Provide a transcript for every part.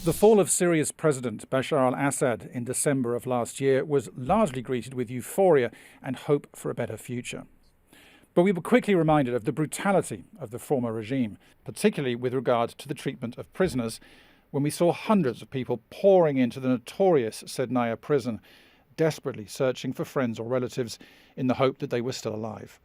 The fall of Syria's President Bashar al-Assad in December of last year was largely greeted with euphoria and hope for a better future. But we were quickly reminded of the brutality of the former regime, particularly with regard to the treatment of prisoners, when we saw hundreds of people pouring into the notorious Sednaya prison, desperately searching for friends or relatives in the hope that they were still alive.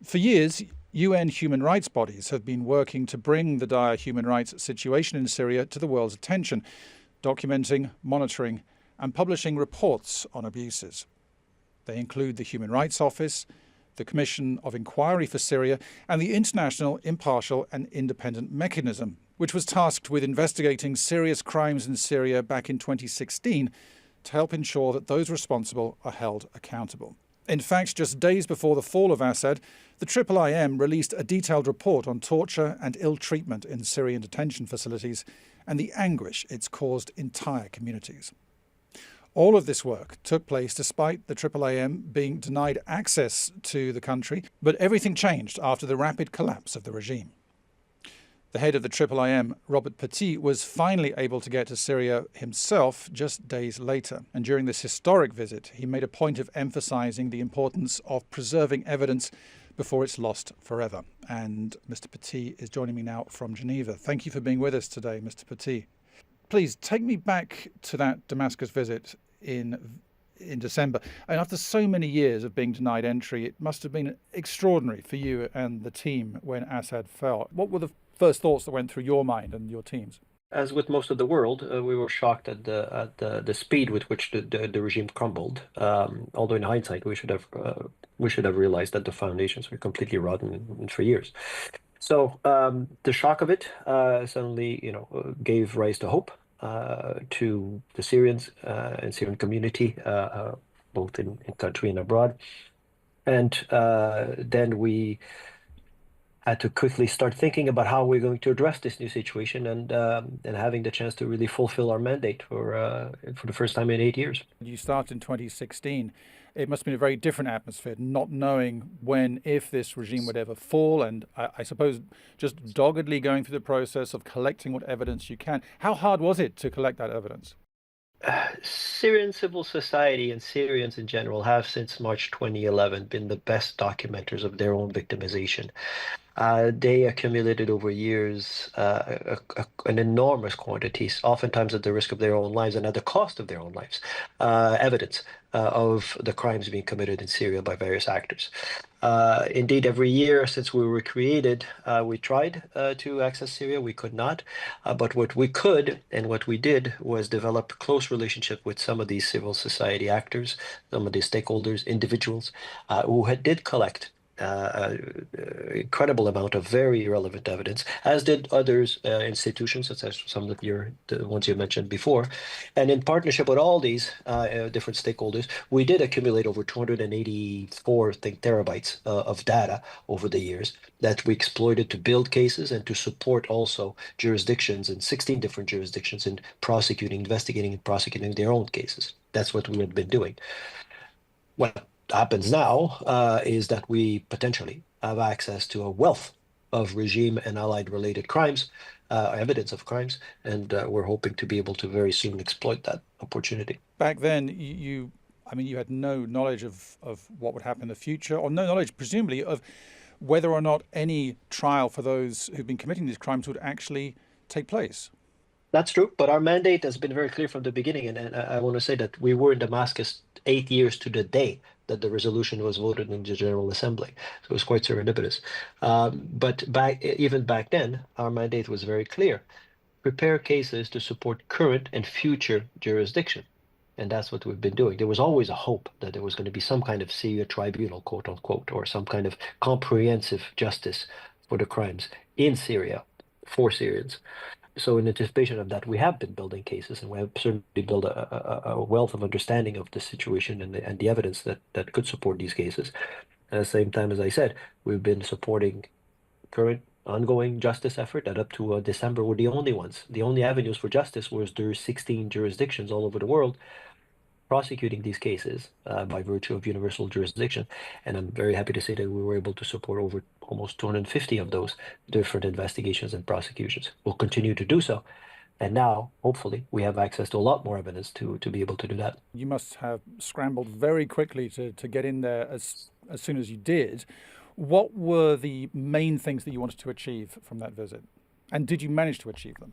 For years, UN human rights bodies have been working to bring the dire human rights situation in Syria to the world's attention, documenting, monitoring, and publishing reports on abuses. They include the Human Rights Office, the Commission of Inquiry for Syria, and the International Impartial and Independent Mechanism, which was tasked with investigating serious crimes in Syria back in 2016 to help ensure that those responsible are held accountable. In fact, just days before the fall of Assad, the IIIM released a detailed report on torture and ill treatment in Syrian detention facilities and the anguish it's caused entire communities. All of this work took place despite the IIIM being denied access to the country, but everything changed after the rapid collapse of the regime. The head of the IIIM, Robert Petit, was finally able to get to Syria himself just days later. And during this historic visit, he made a point of emphasizing the importance of preserving evidence before it's lost forever. And Mr. Petit is joining me now from Geneva. Thank you for being with us today, Mr. Petit. Please take me back to that Damascus visit in December. And after so many years of being denied entry, it must have been extraordinary for you and the team when Assad fell. What were the first thoughts that went through your mind and your teams? As with most of the world, we were shocked at the speed with which the regime crumbled. Although in hindsight, we should have realized that the foundations were completely rotten for years. So the shock of it suddenly, gave rise to hope to the Syrians and Syrian community, both in country and abroad. And then we had to quickly start thinking about how we're going to address this new situation and having the chance to really fulfill our mandate for the first time in 8 years. You started in 2016. It must have been a very different atmosphere, not knowing when, if this regime would ever fall, and I suppose just doggedly going through the process of collecting what evidence you can. How hard was it to collect that evidence? Syrian civil society and Syrians in general have since March 2011 been the best documenters of their own victimization. They accumulated over years an enormous quantities, oftentimes at the risk of their own lives and at the cost of their own lives, evidence of the crimes being committed in Syria by various actors. Indeed, every year since we were created, we tried to access Syria. We could not. But what we could and what we did was develop close relationship with some of these civil society actors, some of these stakeholders, individuals who did collect incredible amount of very relevant evidence, as did others institutions, such as some of the ones you mentioned before. And in partnership with all these different stakeholders, we did accumulate over 284 terabytes of data over the years that we exploited to build cases and to support also jurisdictions in 16 different jurisdictions in investigating and prosecuting their own cases. That's what we had been doing. What happens now is that we potentially have access to a wealth of regime and allied related crimes, evidence of crimes, and we're hoping to be able to very soon exploit that opportunity. Back then, you had no knowledge of what would happen in the future, or no knowledge, presumably, of whether or not any trial for those who've been committing these crimes would actually take place. That's true, but our mandate has been very clear from the beginning, and I want to say that we were in Damascus 8 years to the day that the resolution was voted in the General Assembly. So it was quite serendipitous. But even back then, our mandate was very clear. Prepare cases to support current and future jurisdiction. And that's what we've been doing. There was always a hope that there was going to be some kind of Syria tribunal, quote unquote, or some kind of comprehensive justice for the crimes in Syria for Syrians. So in anticipation of that, we have been building cases, and we have certainly built a wealth of understanding of the situation and the evidence that could support these cases. At the same time, as I said, we've been supporting current ongoing justice effort that up to December were the only ones. The only avenues for justice was there 16 jurisdictions all over the world prosecuting these cases by virtue of universal jurisdiction. And I'm very happy to say that we were able to support over almost 250 of those different investigations and prosecutions. We'll continue to do so And now, hopefully, we have access to a lot more evidence to be able to do that. You must have scrambled very quickly to get in there as soon as you did. What were the main things that you wanted to achieve from that visit? And did you manage to achieve them?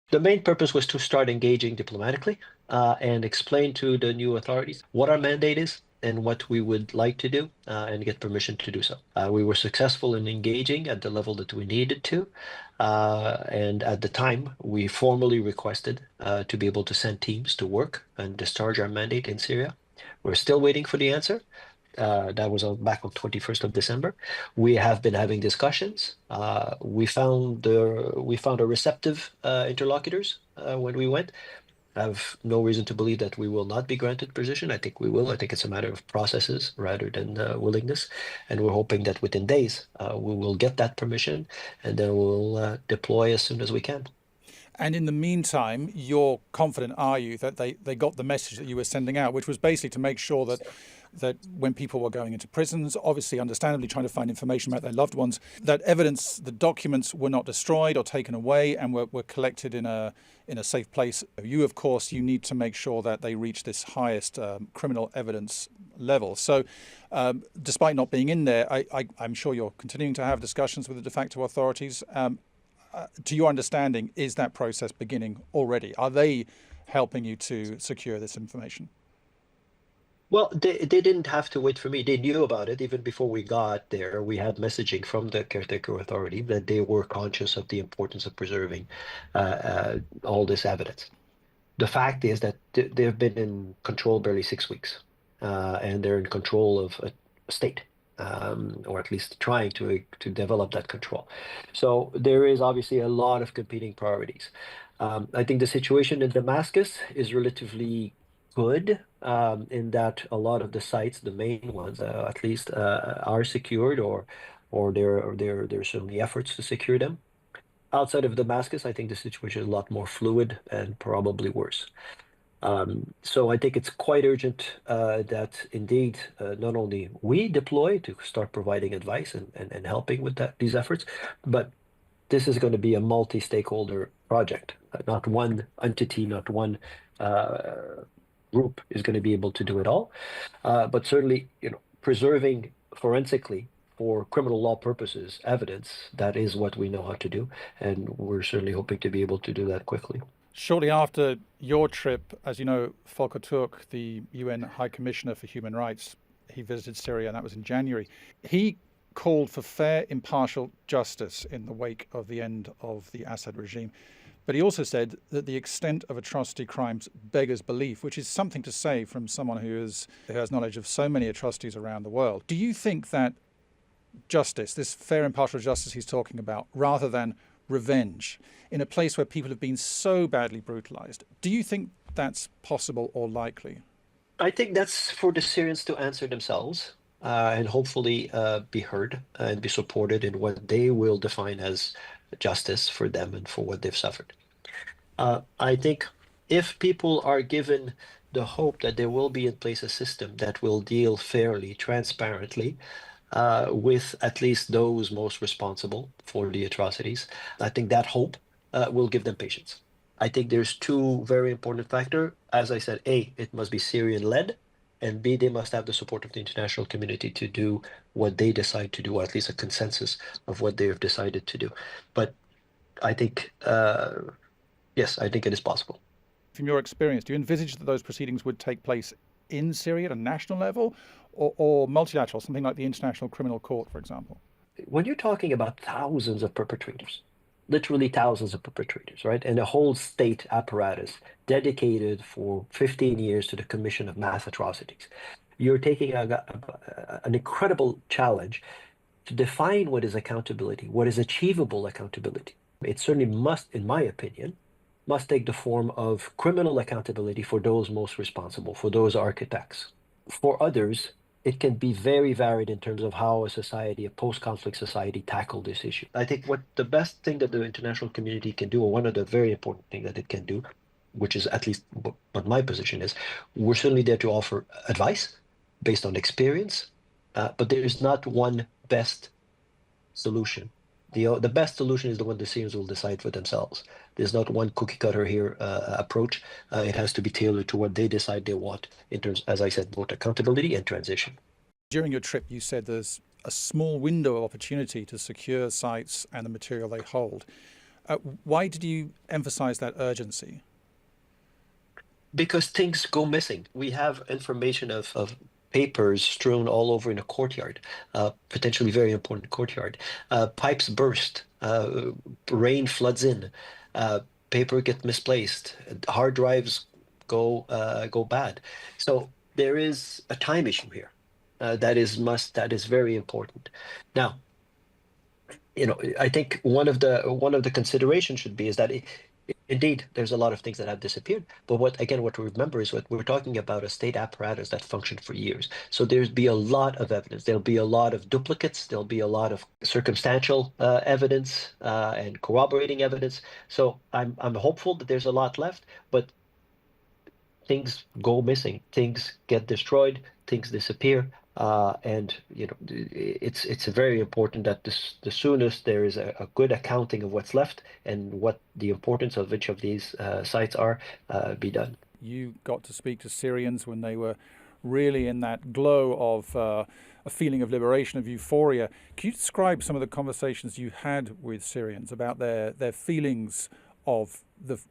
The main purpose was to start engaging diplomatically and explain to the new authorities what our mandate is and what we would like to do and get permission to do so. We were successful in engaging at the level that we needed to. And at the time, we formally requested to be able to send teams to work and discharge our mandate in Syria. We're still waiting for the answer. That was back on 21st of December. We have been having discussions. We found a receptive interlocutors when we went. I have no reason to believe that we will not be granted position. I think we will. I think it's a matter of processes rather than willingness. And we're hoping that within days we will get that permission and then we'll deploy as soon as we can. And in the meantime, you're confident, are you, that they got the message that you were sending out, which was basically to make sure that when people were going into prisons, obviously understandably trying to find information about their loved ones, that evidence, the documents were not destroyed or taken away and were collected in a safe place. You, of course, you need to make sure that they reach this highest criminal evidence level. So despite not being in there, I'm sure you're continuing to have discussions with the de facto authorities. To your understanding, is that process beginning already? Are they helping you to secure this information? Well, they didn't have to wait for me. They knew about it even before we got there. We had messaging from the caretaker authority that they were conscious of the importance of preserving all this evidence. The fact is that they've been in control barely 6 weeks, and they're in control of a state, or at least trying to develop that control. So there is obviously a lot of competing priorities. I think the situation in Damascus is relatively good in that a lot of the sites, the main ones at least, are secured or there's certainly efforts to secure them. Outside of Damascus, I think the situation is a lot more fluid and probably worse. So I think it's quite urgent that indeed not only we deploy to start providing advice and helping with these efforts, but this is going to be a multi-stakeholder project. Not one entity, not one group is going to be able to do it all. But certainly, preserving forensically for criminal law purposes evidence, that is what we know how to do. And we're certainly hoping to be able to do that quickly. Shortly after your trip, as you know, Volker Turk, the UN High Commissioner for Human Rights, he visited Syria, and that was in January. He called for fair, impartial justice in the wake of the end of the Assad regime. But he also said that the extent of atrocity crimes beggars belief, which is something to say from someone who has knowledge of so many atrocities around the world. Do you think that justice, this fair, impartial justice he's talking about, rather than revenge, in a place where people have been so badly brutalized, do you think that's possible or likely? I think that's for the Syrians to answer themselves and hopefully be heard and be supported in what they will define as justice for them and for what they've suffered. I think if people are given the hope that there will be in place a system that will deal fairly, transparently, with at least those most responsible for the atrocities, I think that hope will give them patience. I think there's two very important factors. As I said, A, it must be Syrian-led, and B, they must have the support of the international community to do what they decide to do, or at least a consensus of what they have decided to do. But I think, yes, I think it is possible. From your experience, do you envisage that those proceedings would take place in Syria at a national level or multilateral, something like the International Criminal Court, for example? When you're talking about thousands of perpetrators, literally thousands of perpetrators, right? And a whole state apparatus dedicated for 15 years to the commission of mass atrocities. You're taking an incredible challenge to define what is accountability, what is achievable accountability. It certainly must, in my opinion, must take the form of criminal accountability for those most responsible, for those architects. For others, it can be very varied in terms of how a society, a post-conflict society, tackle this issue. I think what the best thing that the international community can do, or one of the very important things that it can do, which is at least what my position is, we're certainly there to offer advice based on experience, but there is not one best solution the best solution is the one the Syrians will decide for themselves. There's not one cookie cutter here approach. It has to be tailored to what they decide they want in terms, as I said, both accountability and transition. During your trip, you said there's a small window of opportunity to secure sites and the material they hold. Why did you emphasize that urgency? Because things go missing. We have information of papers strewn all over in a courtyard, potentially very important courtyard. Pipes burst, rain floods in, uh, paper get misplaced, hard drives go bad. So there is a time issue here. That is very important. Now, I think one of the considerations should be is that indeed there's a lot of things that have disappeared. But what we remember is what we're talking about a state apparatus that functioned for years. So there's be a lot of evidence. There'll be a lot of duplicates. There'll be a lot of circumstantial evidence and corroborating evidence. So I'm hopeful that there's a lot left, but things go missing, things get destroyed, things disappear, and it's very important that the soonest there is a good accounting of what's left and what the importance of each of these sites are be done. You got to speak to Syrians when they were really in that glow of a feeling of liberation, of euphoria. Can you describe some of the conversations you had with Syrians about their feelings of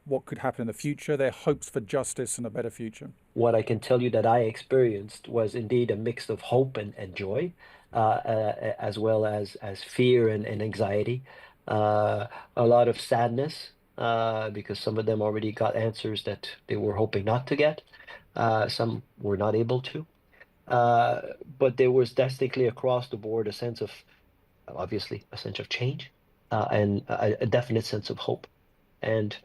what could happen in the future, their hopes for justice and a better future? What I can tell you that I experienced was indeed a mix of hope and joy, as well as fear and anxiety. A lot of sadness, because some of them already got answers that they were hoping not to get. Some were not able to. Uh, but there was distinctly across the board a sense of, obviously, a sense of change, and a definite sense of hope. And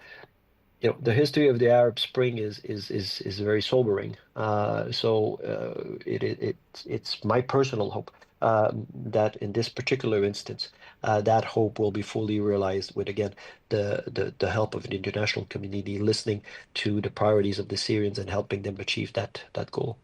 the history of the Arab Spring is very sobering. It's my personal hope that in this particular instance, that hope will be fully realized with again the help of the international community listening to the priorities of the Syrians and helping them achieve that goal.